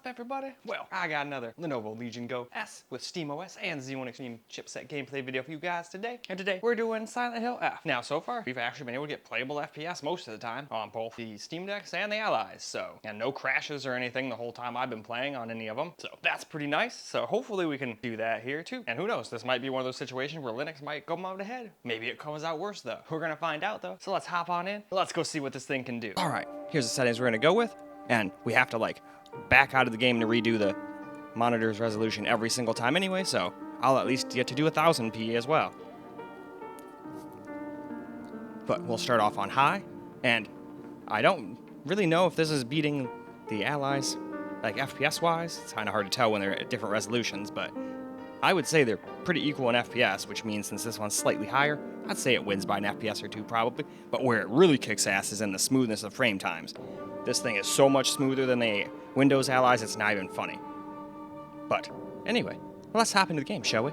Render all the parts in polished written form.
up, everybody? Well, I got another Lenovo Legion Go S with SteamOS and Z1 Extreme chipset gameplay video for you guys today. And today, we're doing Silent Hill F. Now, so far, we've actually been able to get playable FPS most of the time on both the Steam Decks and the Allies, so, and no crashes or anything the whole time I've been playing on any of them. So that's pretty nice. So hopefully we can do that here too. And who knows, this might be one of those situations where Linux might come out ahead. Maybe it comes out worse though. We're gonna find out though. So let's hop on in. Let's go see what this thing can do. All right, here's the settings we're gonna go with. And we have to like back out of the game to redo the monitor's resolution every single time anyway, so I'll at least get to do 1000p as well. But we'll start off on high, and I don't really know if this is beating the Allies, like FPS-wise. It's kind of hard to tell when they're at different resolutions, but I would say they're pretty equal in FPS, which means since this one's slightly higher, I'd say it wins by an FPS or two probably, but where it really kicks ass is in the smoothness of frame times. This thing is so much smoother than the Windows Allies, it's not even funny. But anyway, let's hop into the game, shall we?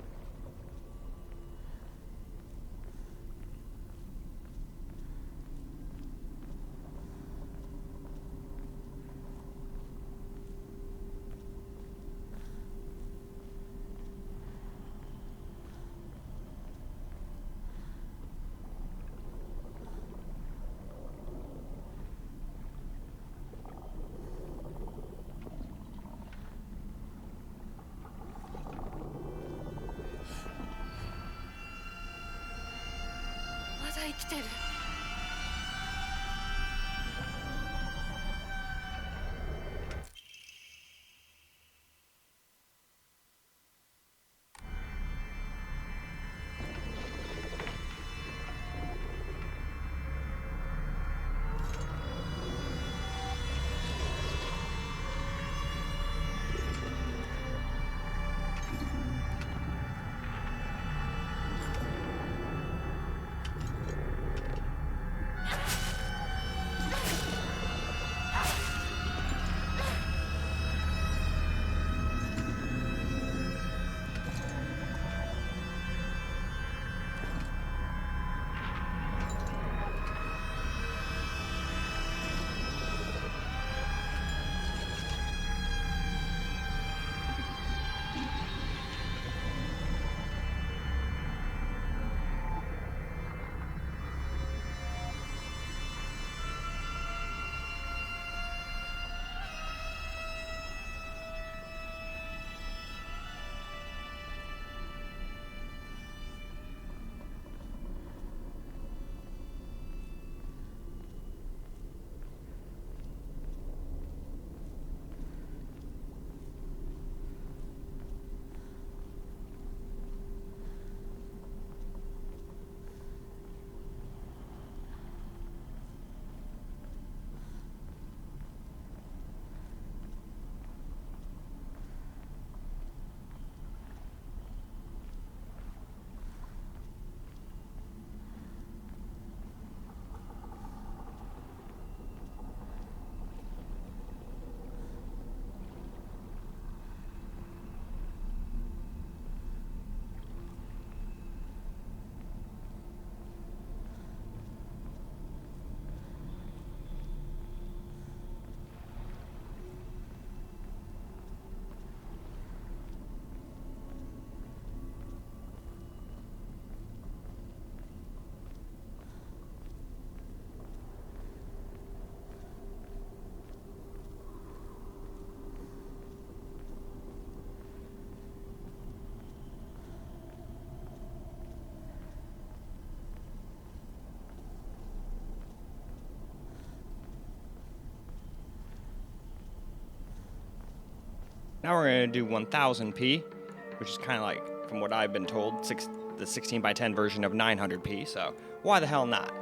Now we're going to do 1000p, which is kind of like, from what I've been told, the 16x10 version of 900p, so why the hell not?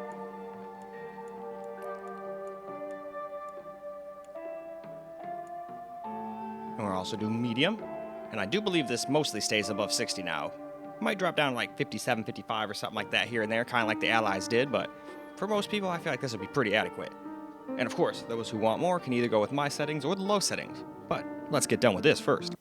And we'll also do medium, and I do believe this mostly stays above 60 now. Might drop down to like 57, 55 or something like that here and there, kind of like the Allies did, but for most people I feel like this would be pretty adequate. And of course, those who want more can either go with my settings or the low settings, but let's get done with this first.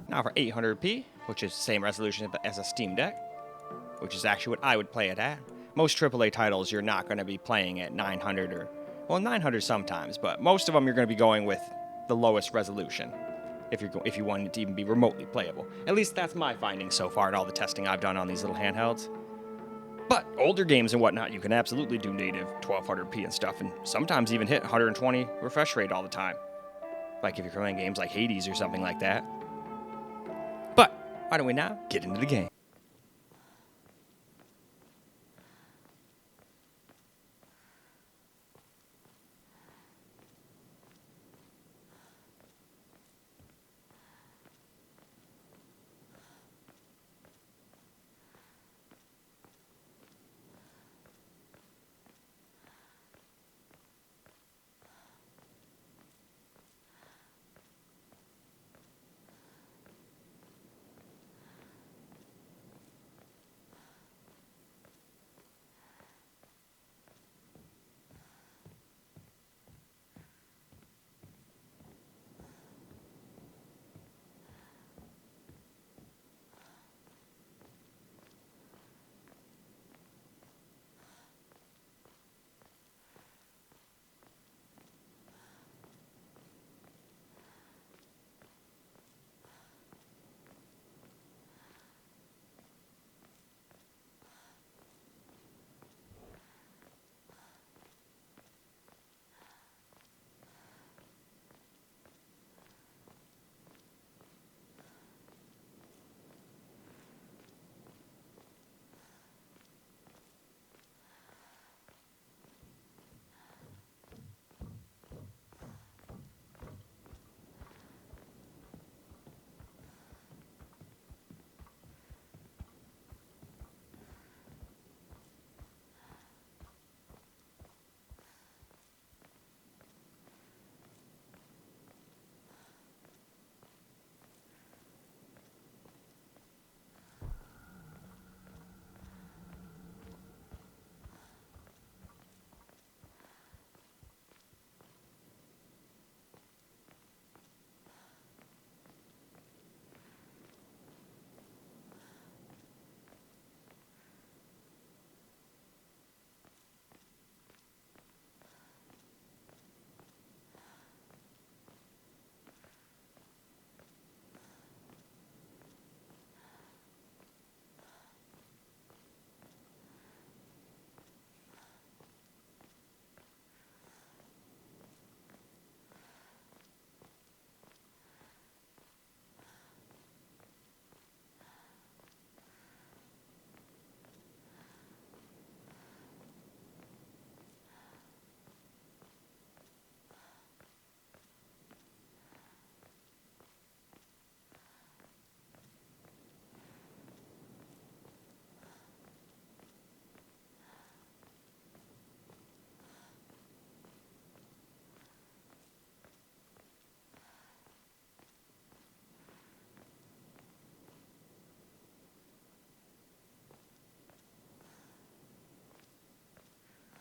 Now for 800p, which is the same resolution as a Steam Deck, which is actually what I would play it at. Most AAA titles you're not going to be playing at 900 or, well, 900 sometimes, but most of them you're going to be going with the lowest resolution if you want it to even be remotely playable. At least that's my findings so far in all the testing I've done on these little handhelds. But older games and whatnot, you can absolutely do native 1200p and stuff, and sometimes even hit 120 refresh rate all the time. Like if you're playing games like Hades or something like that. But why don't we now get into the game?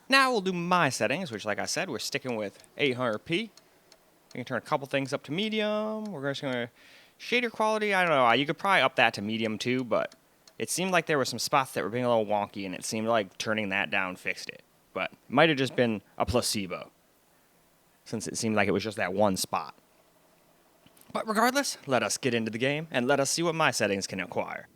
Now we'll do my settings, which, like I said, we're sticking with 800p. We can turn a couple things up to medium. We're just going to shader quality. I don't know. You could probably up that to medium too, but it seemed like there were some spots that were being a little wonky, and it seemed like turning that down fixed it. But it might have just been a placebo, since it seemed like it was just that one spot. But regardless, let us get into the game, and let us see what my settings can acquire.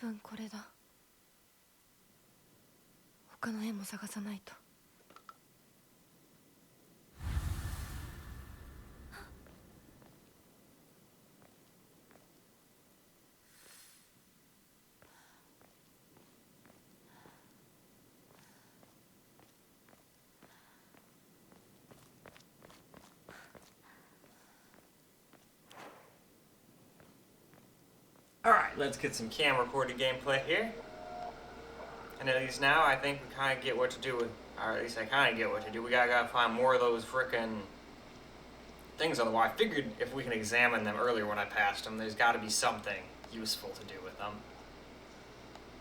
分これだ。他の絵も探さないと。Alright, let's get some camera-recorded gameplay here. And at least now, I think we kind of get what to do with... Or at least I kind of get what to do. We gotta find more of those frickin' things. Otherwise, I figured if we can examine them earlier when I passed them, there's gotta be something useful to do with them.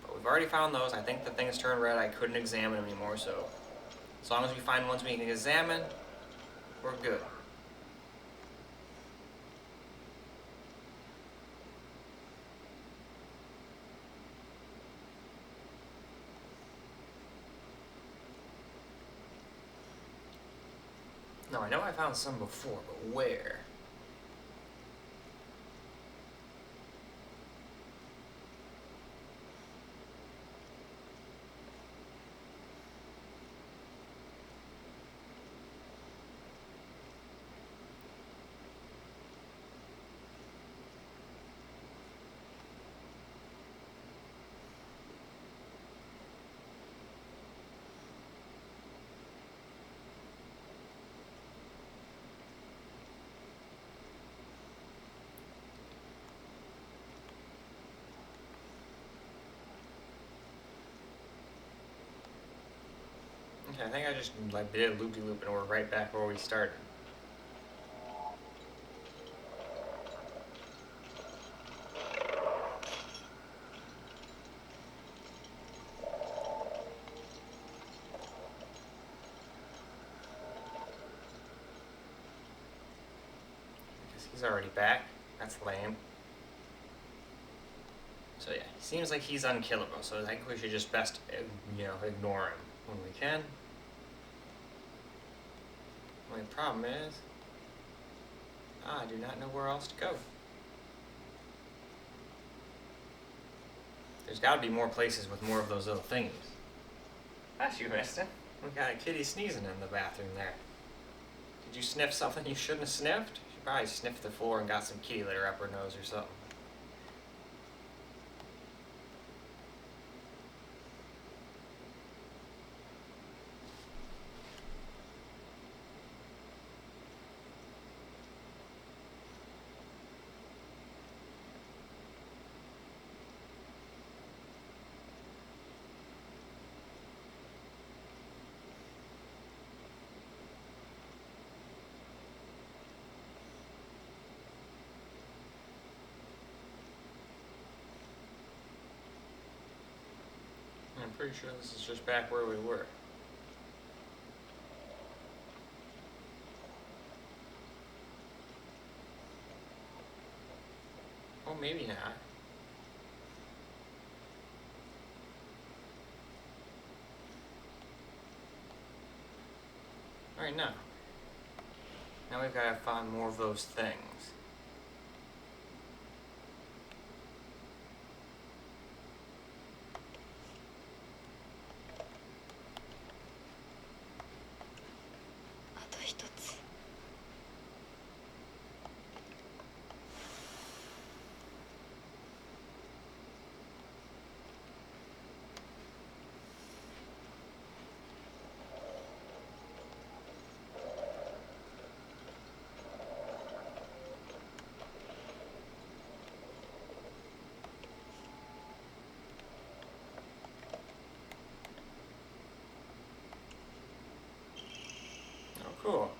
But we've already found those. I think the things turned red. I couldn't examine them anymore, so... As long as we find ones we can examine, we're good. No, I know I found some before, but where? Okay, I think I just did a loop-de-loop and we're right back where we started. He's already back. That's lame. So yeah, he seems like he's unkillable, so I think we should just best, ignore him when we can. Only problem is, I do not know where else to go. There's got to be more places with more of those little thingies. That's you, Winston. We got a kitty sneezing in the bathroom there. Did you sniff something you shouldn't have sniffed? She probably sniffed the floor and got some kitty litter up her nose or something. I'm pretty sure this is just back where we were. Oh, maybe not. Alright, now. Now we've got to find more of those things. Oh, cool.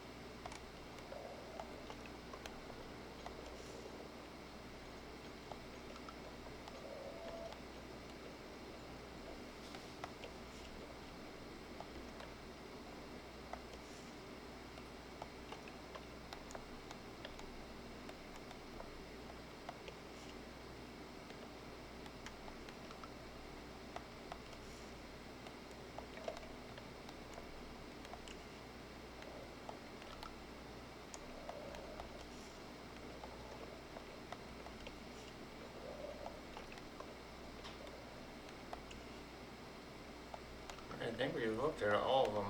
think we looked at all of them.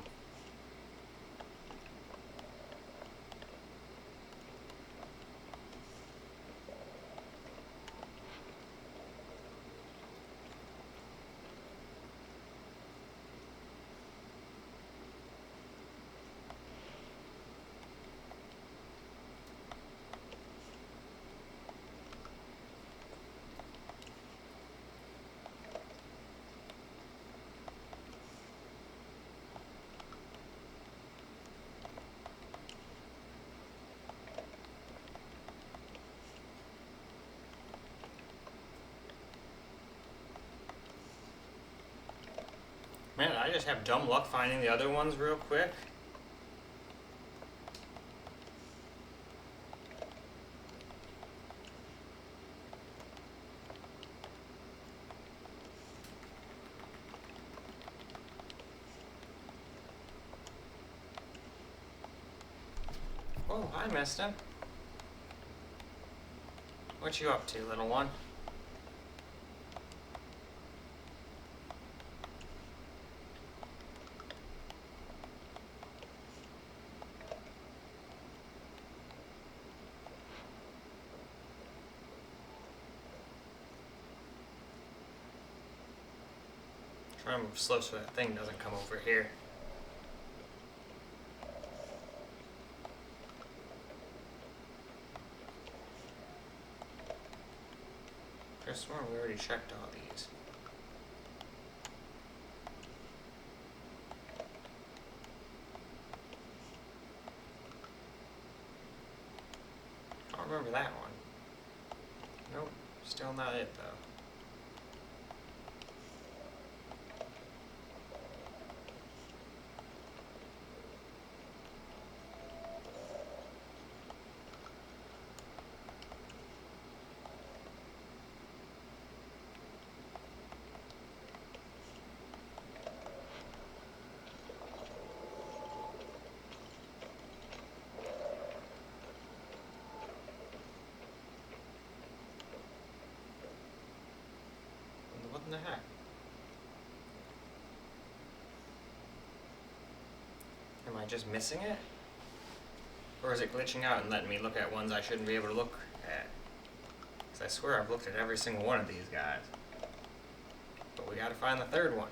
Man, I just have dumb luck finding the other ones real quick. Oh, I missed him. What you up to, little one? Try and move slow so that thing doesn't come over here. I swear we already checked all these. I don't remember that one. Nope, still not it though. What in the heck? Am I just missing it? Or is it glitching out and letting me look at ones I shouldn't be able to look at? Because I swear I've looked at every single one of these guys. But we gotta find the third one.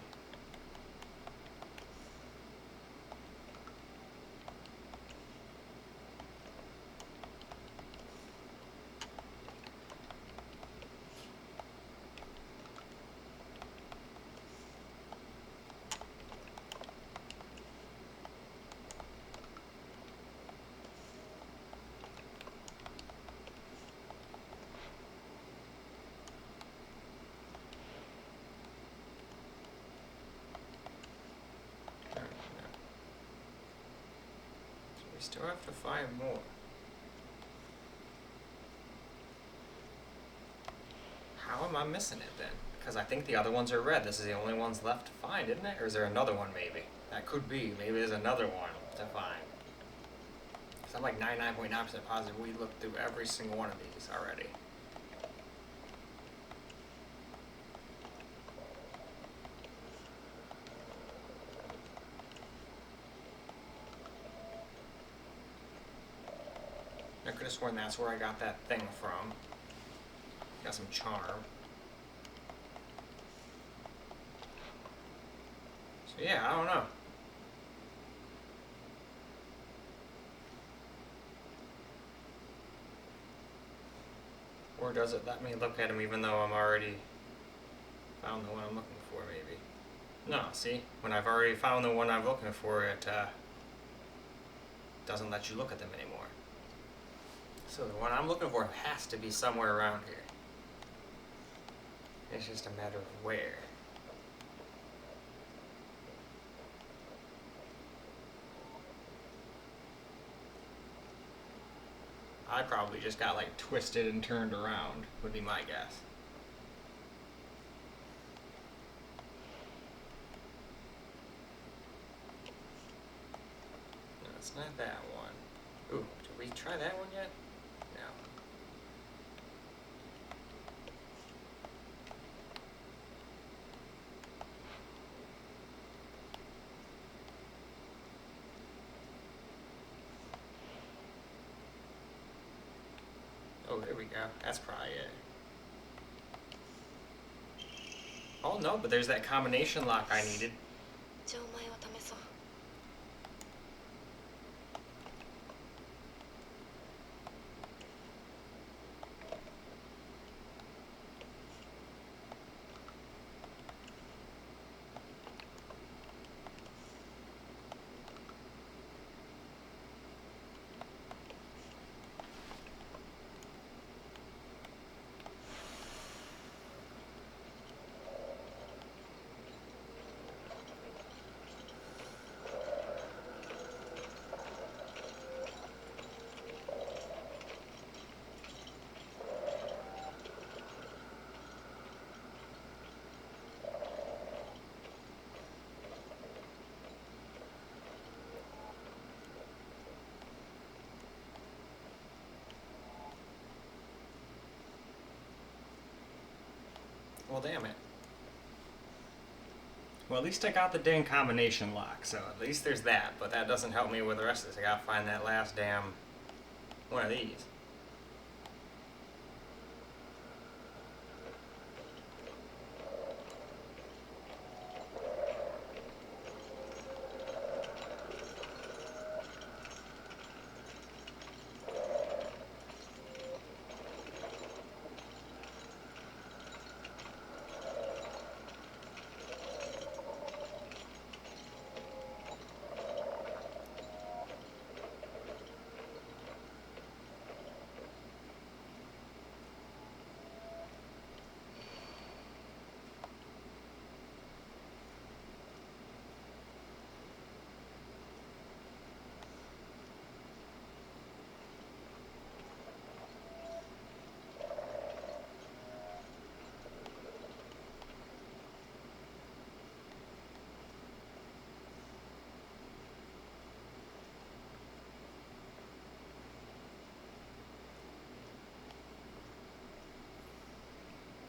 We still have to find more. How am I missing it then? Because I think the other ones are red. This is the only ones left to find, isn't it? Or is there another one maybe? That could be. Maybe there's another one to find. Because I'm like 99.9% positive we looked through every single one of these already. I could have sworn that's where I got that thing from. Got some charm. So yeah, I don't know. Or does it let me look at them even though I'm already found the one I'm looking for, maybe? No, see? When I've already found the one I'm looking for, it doesn't let you look at them anymore. So the one I'm looking for has to be somewhere around here. It's just a matter of where. I probably just got like twisted and turned around, would be my guess. No, it's not that one. Ooh, did we try that one yet? No. we go. That's probably it. Oh no, but there's that combination lock I needed. じゃあお前を試そう。Well, damn it. Well, at least I got the dang combination lock, so at least there's that, but that doesn't help me with the rest of this. I gotta find that last damn one of these.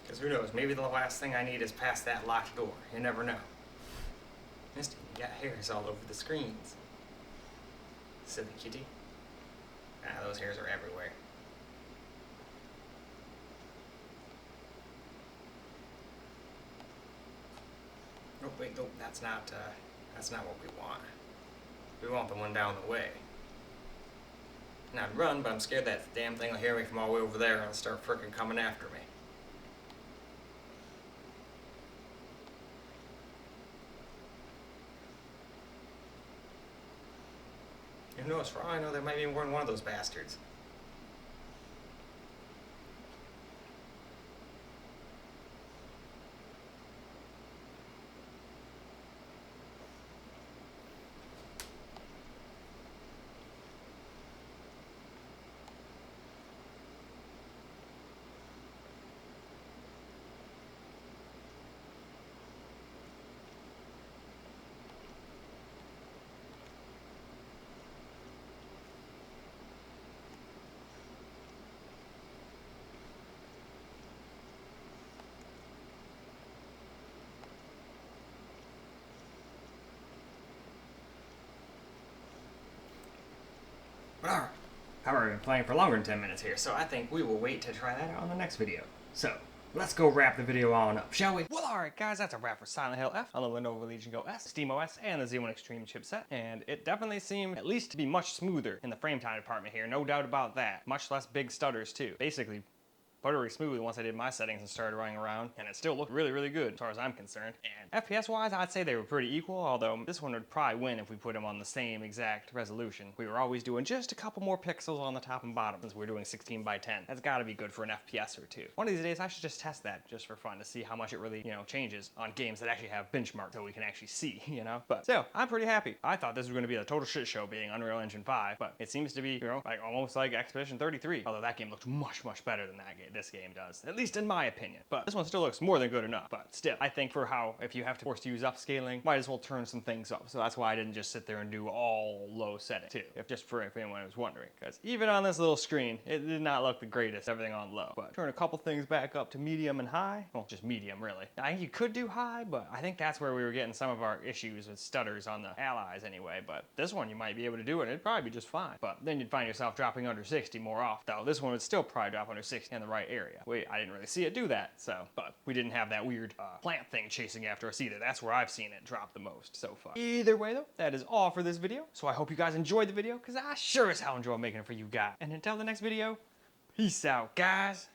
Because who knows, maybe the last thing I need is past that locked door. You never know. Misty, you got hairs all over the screens. Silly kitty. Ah, those hairs are everywhere. Oh wait, no, that's not what we want. We want the one down the way. And I'd run, but I'm scared that damn thing will hear me from all the way over there and start frickin' coming after me. Who knows, for all I know, there might be more than one of those bastards. But alright, I've already been playing for longer than 10 minutes here, so I think we will wait to try that out on the next video. So, let's go wrap the video on up, shall we? Well, alright guys, that's a wrap for Silent Hill F on the Lenovo Legion Go S, SteamOS, and the Z1 Extreme chipset. And it definitely seemed at least to be much smoother in the frame time department here, no doubt about that. Much less big stutters too. Basically, buttery smooth once I did my settings and started running around, and it still looked really, really good as far as I'm concerned. And FPS-wise, I'd say they were pretty equal, although this one would probably win if we put them on the same exact resolution. We were always doing just a couple more pixels on the top and bottom since we're doing 16 by 10. That's gotta be good for an FPS or two. One of these days, I should just test that just for fun to see how much it really, changes on games that actually have benchmarks so we can actually see, But still, I'm pretty happy. I thought this was gonna be a total shit show being Unreal Engine 5, but it seems to be, like almost like Expedition 33, although that game looked much, much better than that game. this game does, at least in my opinion. But this one still looks more than good enough. But still, I think for how, if you have to force to use upscaling, might as well turn some things up. So that's why I didn't just sit there and do all low settings too, if anyone was wondering. Because even on this little screen, it did not look the greatest, everything on low. But turn a couple things back up to medium and high. Well, just medium really. I think you could do high, but I think that's where we were getting some of our issues with stutters on the Allies anyway. But this one you might be able to do it, it'd probably be just fine. But then you'd find yourself dropping under 60 more often. Though this one would still probably drop under 60 in the right area. I didn't really see it do that, so. But we didn't have that weird plant thing chasing after us either. That's where I've seen it drop the most so far. Either way though, that is all for this video. So I hope you guys enjoyed the video, because I sure as hell enjoy making it for you guys. And until the next video, peace out, guys.